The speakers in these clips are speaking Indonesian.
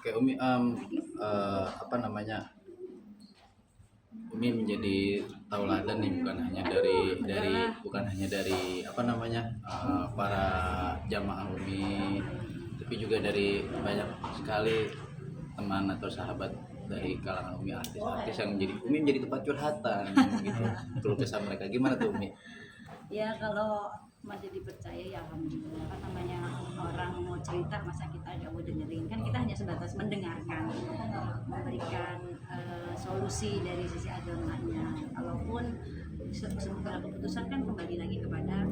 Oke, Umi, apa namanya, Umi menjadi tauladan nih bukan hanya dari apa namanya, para jamaah Umi, tapi juga dari banyak sekali teman atau sahabat dari kalangan Umi, artis-artis yang Umi menjadi tempat curhatan gitu. Keluh kesah mereka gimana tuh, Umi? Ya kalau masih dipercaya ya alhamdulillah. Kan namanya orang mau cerita masa kita jauh dengerin, kan kita hanya sebatas mendengarkan, memberikan solusi dari sisi agamanya. Kalaupun segala keputusan kan kembali lagi kepada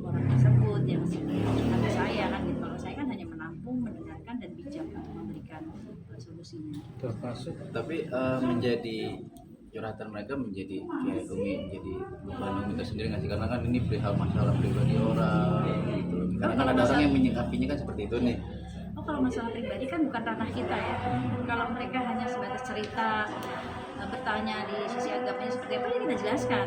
orang tersebut yang seperti saya kan gitu. Kalau saya kan hanya menampung, mendengarkan dan bijak untuk memberikan solusinya. Termasuk Tapi menjadi curhatan mereka menjadi kayak Umi menjadi beban Umi tersendiri nggak sih, karena kan ini perihal masalah pribadi orang gitu loh. Karena kan ada orang yang menyikapinya kan seperti itu nih. Oh, kalau masalah pribadi kan bukan ranah kita ya. Kalau mereka hanya sebatas cerita, bertanya di sisi agamanya seperti apa, ya kita jelaskan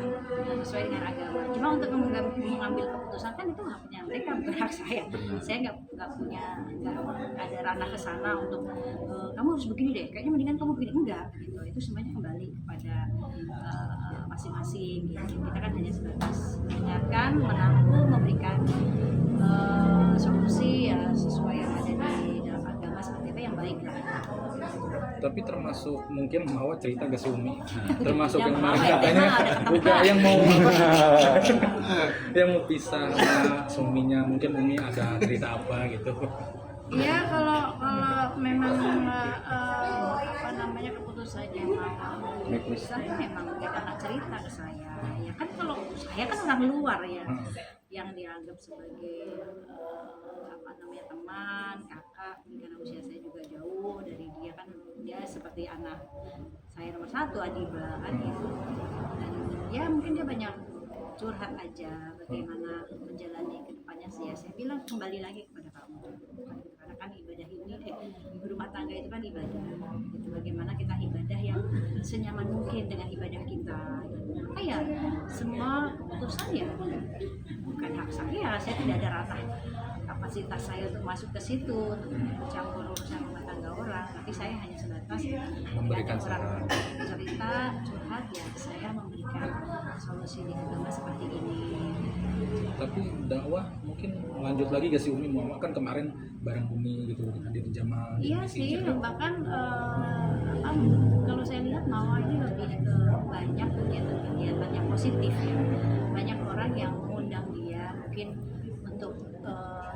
sesuai dengan agama. Cuma untuk mengambil keputusan kan itu haknya mereka, bukan hak saya. Saya nggak ada ranah ke sana untuk kamu harus begini deh, kayaknya mendingan kamu begini, enggak gitu. Itu semuanya kembali kepada masing-masing gitu. Kita kan hanya sebatas mendengarkan, menampung, memberikan solusi ya sesuai yang ada di dalam agama seperti apa yang baik lah. tapi termasuk mungkin Mawa cerita ke Sumi, termasuk yang Mawa mana ya, katanya memang ada bukan yang mau yang mau pisah sama Suminya, mungkin Umi ada cerita apa gitu. Iya, kalau memang apa namanya keputusannya mau bisa memang dia akan cerita ke saya. Ya kan kalau saya kan orang luar ya, yang dianggap sebagai apa namanya teman, kakak, karena usia saya juga jauh dari dia, kan dia seperti anak saya nomor satu, Adiba kan gitu. Dan ya mungkin dia banyak curhat aja bagaimana menjalani kedepannya sih. Ya saya bilang kembali lagi kepada kamu, karena kan ibadah ini berumah tangga itu kan ibadah itu, bagaimana kita ibadah yang senyaman mungkin dengan ibadah kita. Maka ya semua keputusan ya bukan hak saya tidak ada ranah kapasitas saya untuk masuk ke situ, untuk campur urusan rumah tangga orang. Tapi saya hanya sebatas Memberikan orang cerita curhat, ya saya memberikan solusi di agama seperti ini. Tapi dakwah mungkin lanjut lagi gak sih Umi? Muhammad kan kemarin bareng Umi gitu hadir di jamaah. Iya sih, bahkan kalau saya lihat Mawa ini lebih ke banyak kegiatan-kegiatan yang positif ya. Banyak orang yang mengundang dia mungkin untuk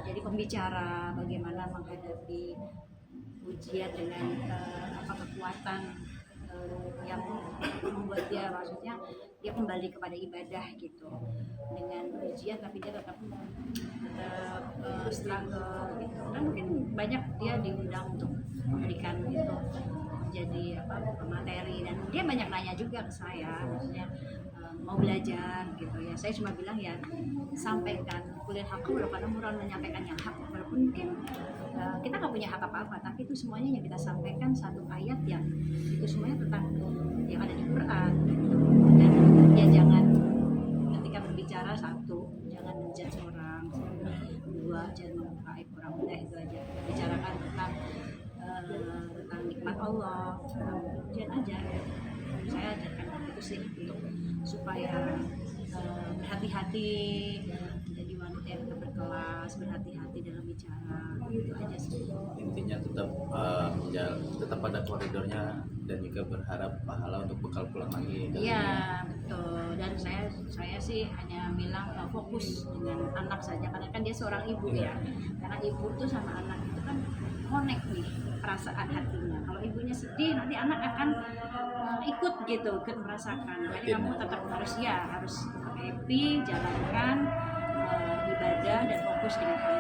jadi pembicara bagaimana menghadapi ujian dengan kekuatan yang membuat dia, maksudnya dia kembali kepada ibadah gitu, dengan ujian tapi dia tetap struggle gitu. Dan mungkin banyak dia diundang untuk memberikan itu jadi materi, dan dia banyak nanya juga ke saya, maksudnya mau belajar gitu ya. Saya cuma bilang ya sampaikan kuliah hak, walaupun murah menyampaikan yang hak, walaupun mungkin kita nggak punya hak apa-apa, tapi itu semuanya yang kita sampaikan satu ayat yang itu semuanya tentang yang ada di Quran gitu. Dan ya jangan ketika berbicara, satu, jangan menjudge orang, dua, jangan membuka aib orang, udah itu aja. Bicarakan tentang nikmat Allah, ujian aja. Saya ajarkan itu sih untuk supaya berhati-hati, menjadi wanita yang tetap berkelas, berhati-hati dalam bicara, itu aja sih. Intinya tetap pada koridornya dan juga berharap pahala untuk bekal pulang lagi. Iya betul. Dan saya sih hanya bilang fokus dengan anak saja, karena kan dia seorang ibu ya. Karena ibu tuh sama anak itu kan connect nih perasaan hatinya. Kalau ibunya sedih, nanti anak akan ikut merasakan. Jadi kamu tetap harus happy, jalankan ibadah dan fokus dengan anak.